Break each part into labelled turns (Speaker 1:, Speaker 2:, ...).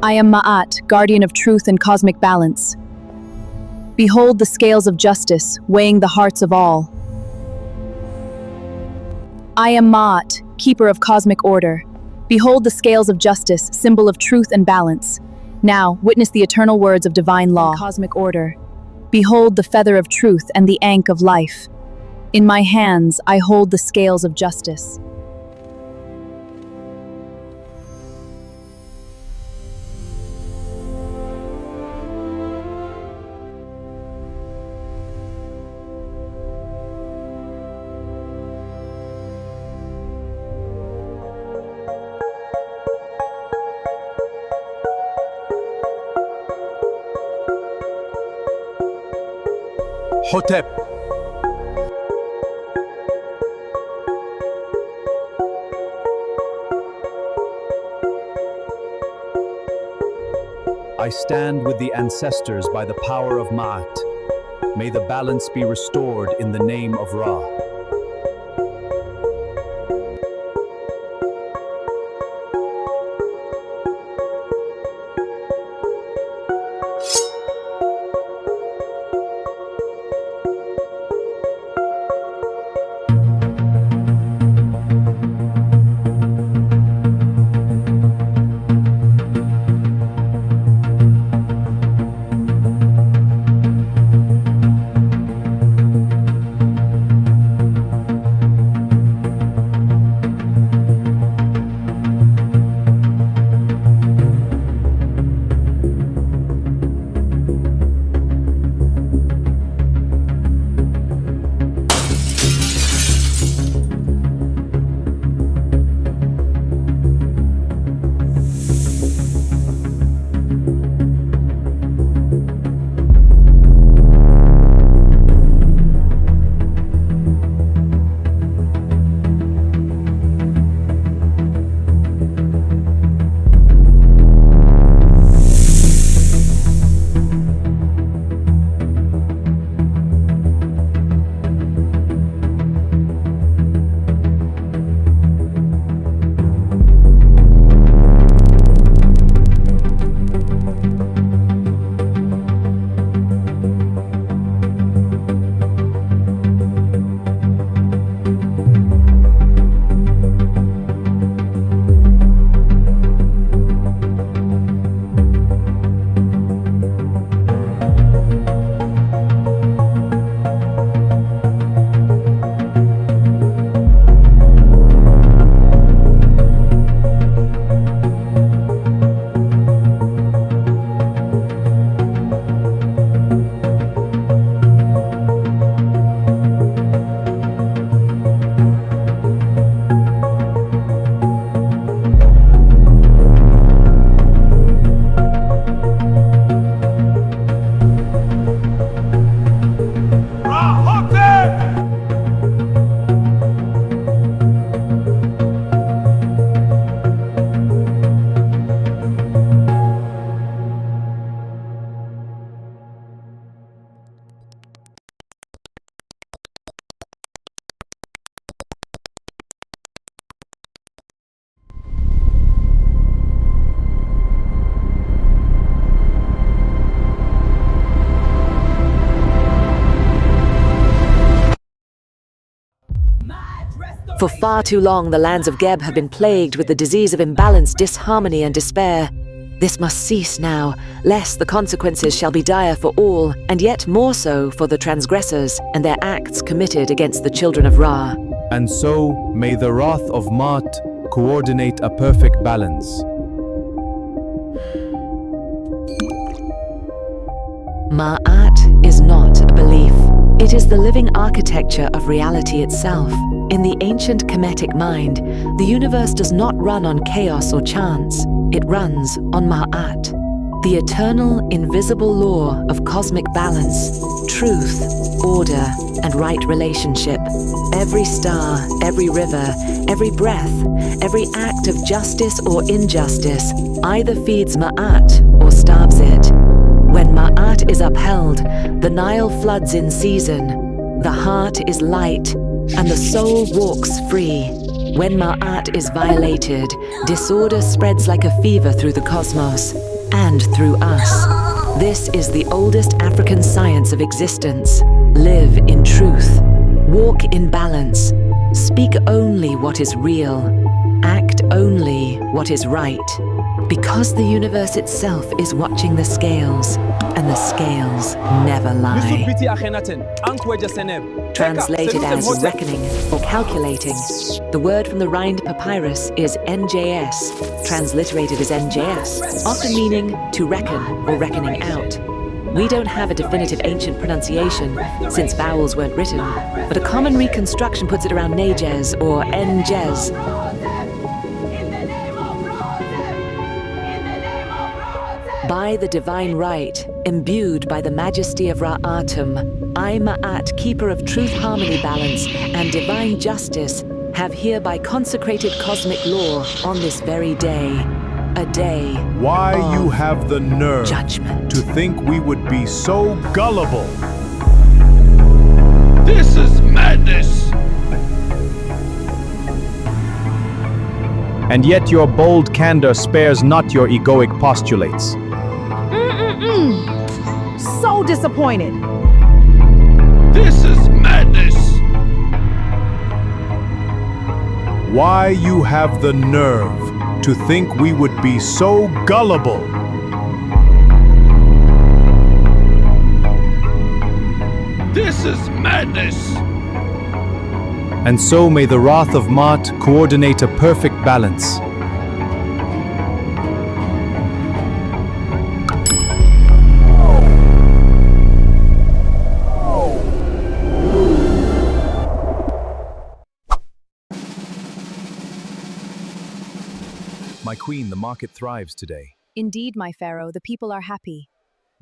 Speaker 1: I am Maat, guardian of truth and cosmic balance. Behold the scales of justice, weighing the hearts of all. I am Maat, keeper of cosmic order. Behold the scales of justice, symbol of truth and balance. Now, witness the eternal words of divine law. Cosmic order. Behold the feather of truth and the ankh of life. In my hands, I hold the scales of justice.
Speaker 2: Hotep. I stand with the ancestors by the power of Maat. May the balance be restored in the name of Ra.
Speaker 3: For far too long, the lands of Geb have been plagued with the disease of imbalance, disharmony, and despair. This must cease now, lest the consequences shall be dire for all, and yet more so for the transgressors and their acts committed against the children of Ra.
Speaker 2: And so may the wrath of Maat coordinate a perfect balance.
Speaker 3: Ma'at is not a belief. It is the living architecture of reality itself. In the ancient Kemetic mind, the universe does not run on chaos or chance. It runs on Ma'at, the eternal, invisible law of cosmic balance, truth, order, and right relationship. Every star, every river, every breath, every act of justice or injustice either feeds Ma'at or starves it. When Ma'at is upheld, the Nile floods in season, the heart is light, and the soul walks free. When Maat is violated, disorder spreads like a fever through the cosmos and through us. This is the oldest African science of existence. Live in truth. Walk in balance. Speak only what is real. Act only what is right. Because the universe itself is watching the scales, and the scales never lie. Translated as reckoning or calculating, the word from the Rhind papyrus is NJS, transliterated as NJS, often meaning to reckon or reckoning out. We don't have a definitive ancient pronunciation, since vowels weren't written, but a common reconstruction puts it around Nages or Njez. By the divine right, imbued by the majesty of Ra-Atum, I, Maat, keeper of truth, harmony, balance, and divine justice, have hereby consecrated cosmic law on this very day. A day
Speaker 4: Why
Speaker 3: of
Speaker 4: you have the nerve
Speaker 3: judgment.
Speaker 4: to think we would be so gullible?
Speaker 5: This is madness!
Speaker 4: And yet your bold candor spares not your egoic postulates.
Speaker 1: So disappointed.
Speaker 5: This is madness!
Speaker 4: Why you have the nerve to think we would be so gullible?
Speaker 5: This is madness!
Speaker 4: And so may the wrath of Maat coordinate a perfect balance.
Speaker 2: My queen, the market thrives today.
Speaker 1: Indeed, my pharaoh, the people are happy.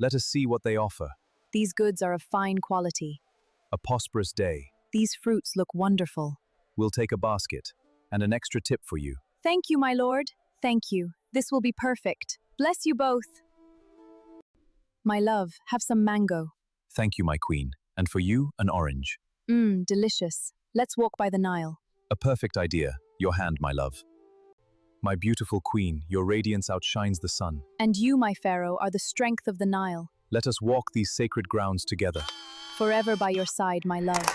Speaker 2: Let us see what they offer.
Speaker 1: These goods are of fine quality.
Speaker 2: A prosperous day.
Speaker 1: These fruits look wonderful.
Speaker 2: We'll take a basket and an extra tip for you.
Speaker 1: Thank you, my lord. Thank you. This will be perfect. Bless you both. My love, have some mango.
Speaker 2: Thank you, my queen. And for you, an orange.
Speaker 1: Delicious. Let's walk by the Nile.
Speaker 2: A perfect idea. Your hand, my love. My beautiful queen, your radiance outshines the sun.
Speaker 1: And you, my pharaoh, are the strength of the Nile.
Speaker 2: Let us walk these sacred grounds together.
Speaker 1: Forever by your side, my love.